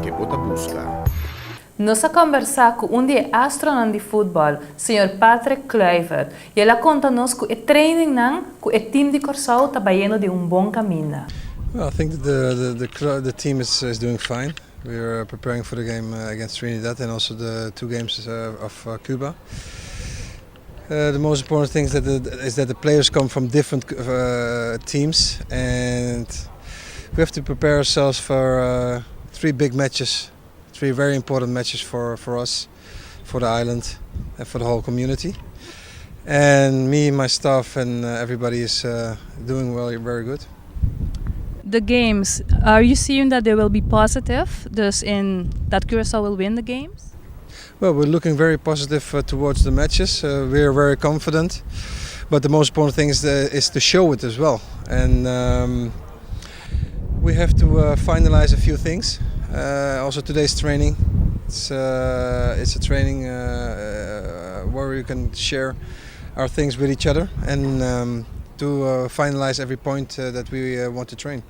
que bota busca. Nós a conversar com de astronauta de futebol, Sr. Patrick Kluivert. E ela conta-nos que o training com o time de Korsou está bajendo de bom caminho. Well, I think the team is doing fine. We are preparing for the game against Trinidad and also the two games of Cuba. The most important thing is that the players come from different teams, and we have to prepare ourselves for 3 big matches, 3 very important matches for us, for the island, and for the whole community. And me, my staff, and everybody is doing well, very good. The games, are you seeing that they will be positive, thus in that Curaçao will win the games? Well, we're looking very positive towards the matches. We are very confident, but the most important thing is to show it as well. And we have to finalize a few things. Also today's training. It's a training where we can share our things with each other and to finalize every point that we want to train.